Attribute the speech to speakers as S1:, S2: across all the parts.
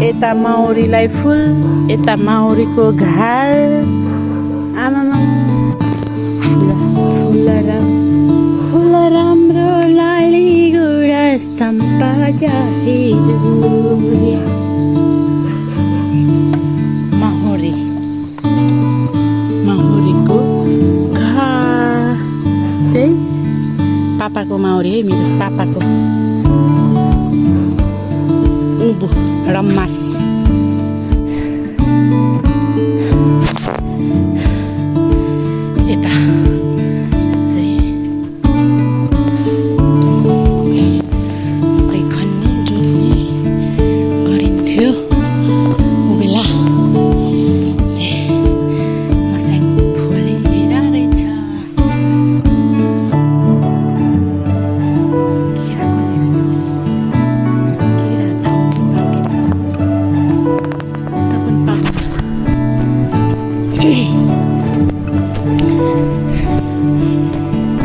S1: यता माउरीलाई फुल, यता माउरीको घर। आमामा फुल राम्रो लाली गुराँस चम्पा जाहे जुरे। माउरीको घर चाहिँ पापाको माउरी है, मेरो पापाको उँभो रम्मास। यता चाहिँ मकै खन्ने जोत्ने गरिन्थ्यो बेला चाहिँ मस्याङ फुलेर रहेछ।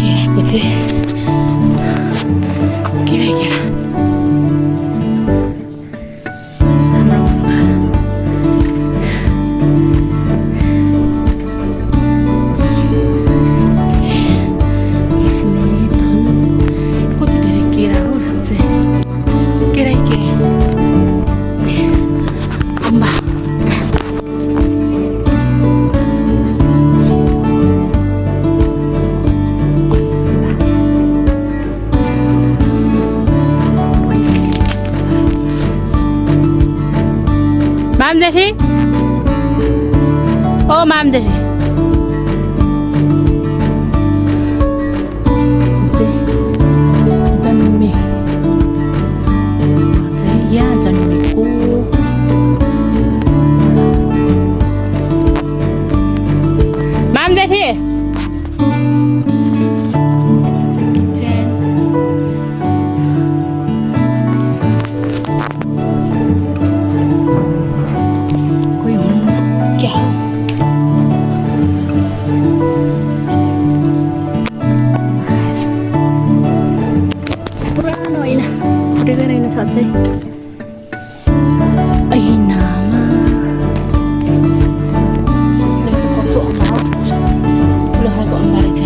S1: केराको चाहिँ केरा कति धेरै केरा हो साँच्चै। केरै अम्बा माम जेठी, ओ माम जेठी जन्मे चाहिँ यहाँ जन्मेको। माम जेठी साँच्चै ऐनामा कस्तो अम्बा हो, ठुलो खालको अम्बा रहेछ।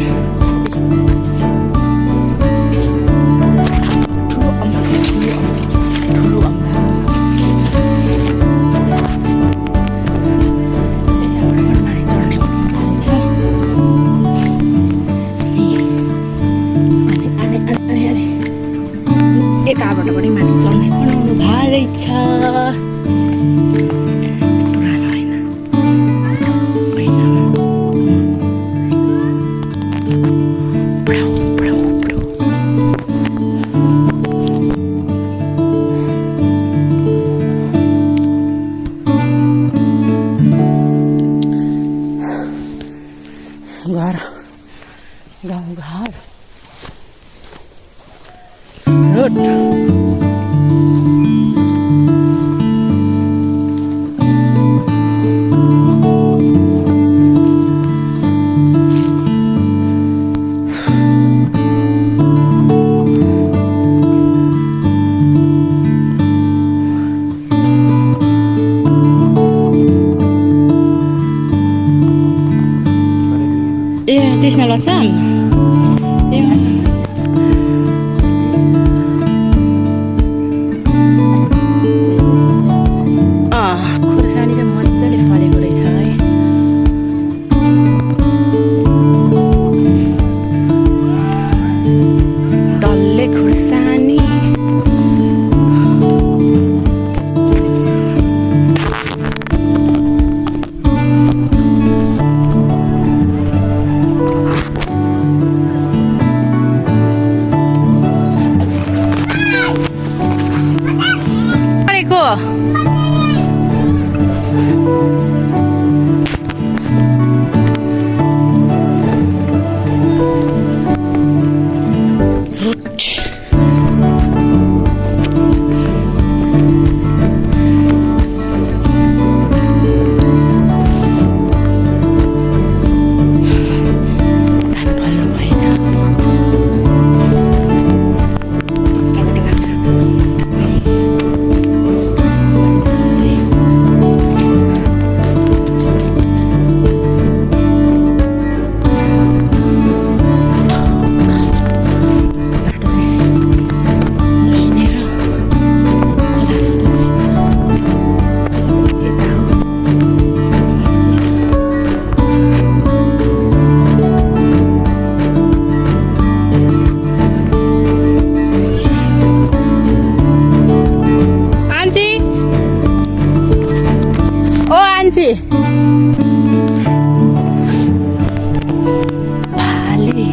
S1: ठुलो अम्बा ठुलो अम्बा। यताबाट माथि चढ्ने बनाउनु थालेछ। यताबाट पनि माथि चढ्ने बनाउनु भएको रहेछ। पुरानो होइन, घर गाउँघर रोड। ए त्यसमा लच्छाम खुर्सानी चाहिँ मजाले फलेको रहेछ है। डल्ले खुर्सानी बहिनीजी भाले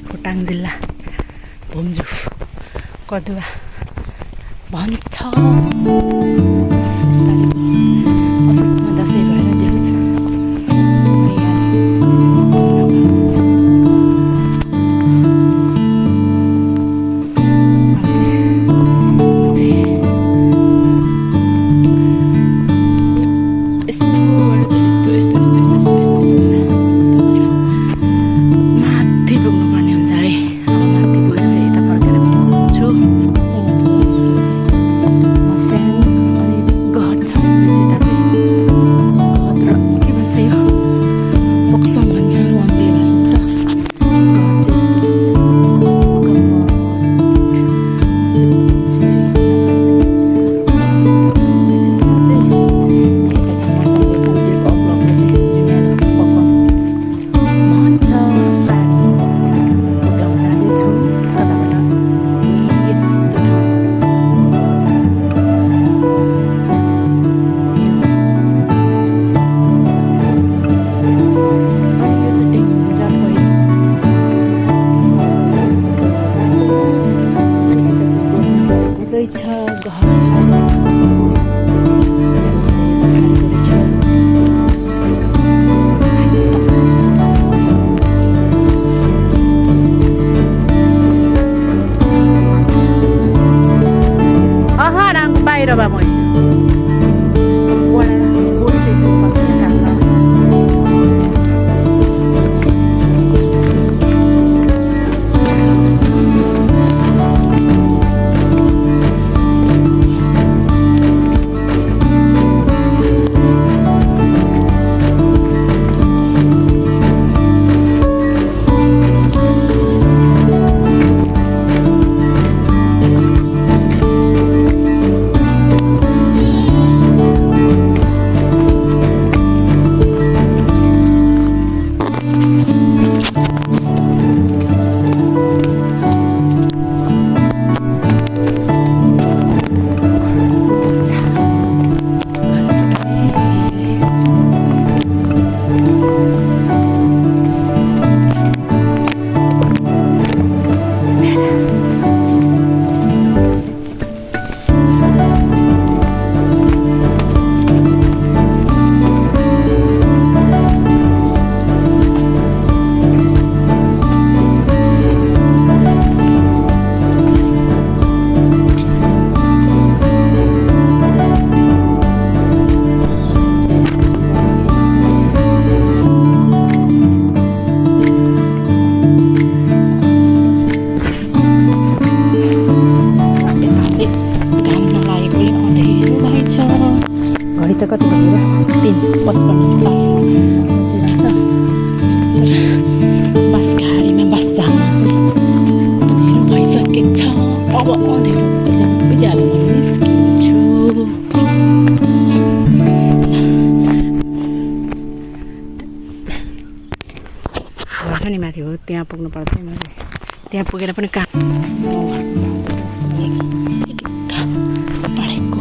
S1: खोटाङ जिल्ला भुम्जु कदुवा भन्छ असोजमा दसैँ भएर जाउँछ घडी त कति बजेर 3:55 बस गाडीमा बस जान चाहिँ अँध्यारो भइसकेको छ। अब अँध्यारोबाट जानु बिजालो म निस्किन्छु। घर छ नि माथि हो, त्यहाँ पुग्नु पर्छ मैले। त्यहाँ पुगेर पनि काम पढेको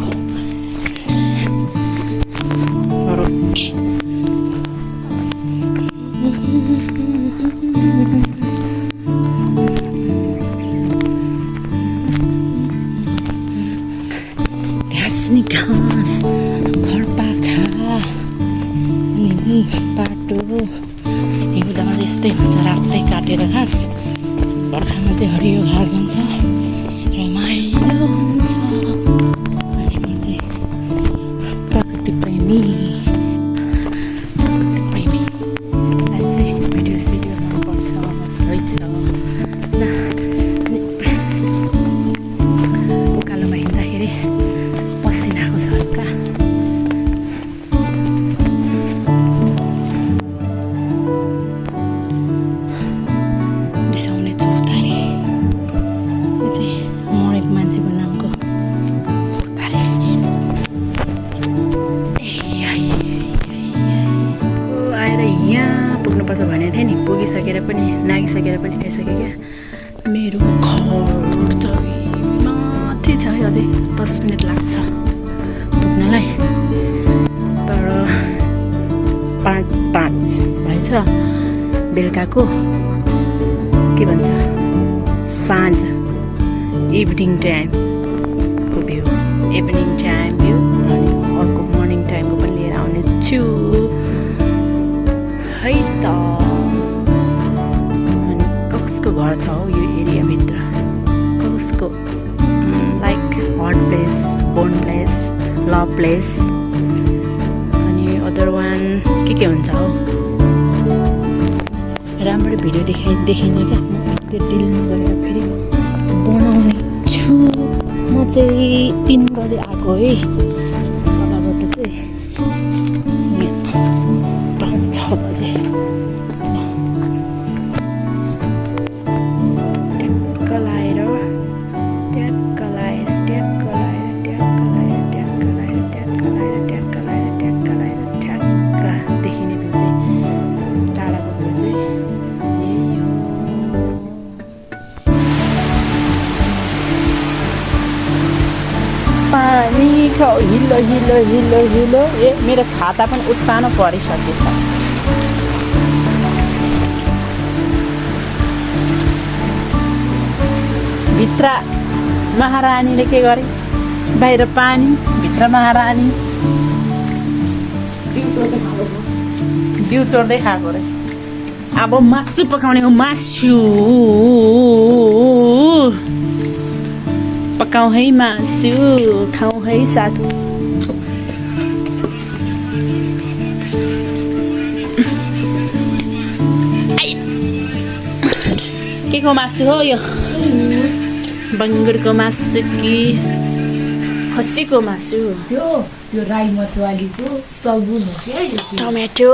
S1: त्यही काटेर घाँस बर्खामा चाहिँ हरियो घाँस हुन्छ रमाइलो हुन्छ अनि म चाहिँ प्रकृति प्रेमी भिडियो सिडियो मनपर्छ रहेछ उकालोमा हिँड्दाखेरि पसिनाको झर्का बिसाउने चौतारी यो चाहिँ मरेको मान्छेको नामको चौतारी आएर यहाँ पुग्नुपर्छ भनेको थिएँ नि पुगिसकेर पनि नागिसकेर पनि आइसक्यो क्या मेरो घर चाहिँ माथि छ है अझै 10 मिनट लाग्छ पुग्नलाई तर 5 भएछ बेलुकाको के भन्छ साँझ इभिनिङ टाइमको भ्यू इभिनिङ टाइम भ्यू अनि अर्को मर्निङ टाइमको पनि लिएर आउने छु है त अनि कसको घर छ हौ यो एरियाभित्र कसको like hot place born place love place अनि अदर वान के हुन्छ हौ राम्रो भिडियो देखिने क्या म त्यो डिल्नु गरेर फेरि बनाउने छु म चाहिँ 3 बजे आएको है तलबाट चाहिँ 5-6 बजे देखिने भ्यू चाहिँ टाढाको भ्यू चाहिँ यही हो पानी हिलो हिलो हिलो हिलो ए मेरो छाता पनि उत्तानो परिसकेछ भित्र महारानीले के गरे बाहिर पानी भित्र महारानी बिउ चोर्दै खाएको रे अब मासु पकाउने हो मासु पकाऊ है मासु खाऊ है साथ के को मासु हो यो बङ्गुरको मासु कि खसीको मासु
S2: त्यो राई मतवालीको सगुन हो क्या यो चाहिँ।
S1: टमेटो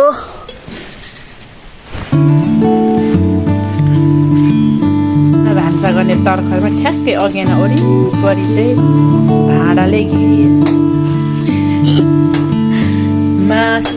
S1: भान्सा गर्ने तर्खरमा ठ्याक्कै अगेना वरिपरि चाहिँ भाँडाले घेरिएछ मासु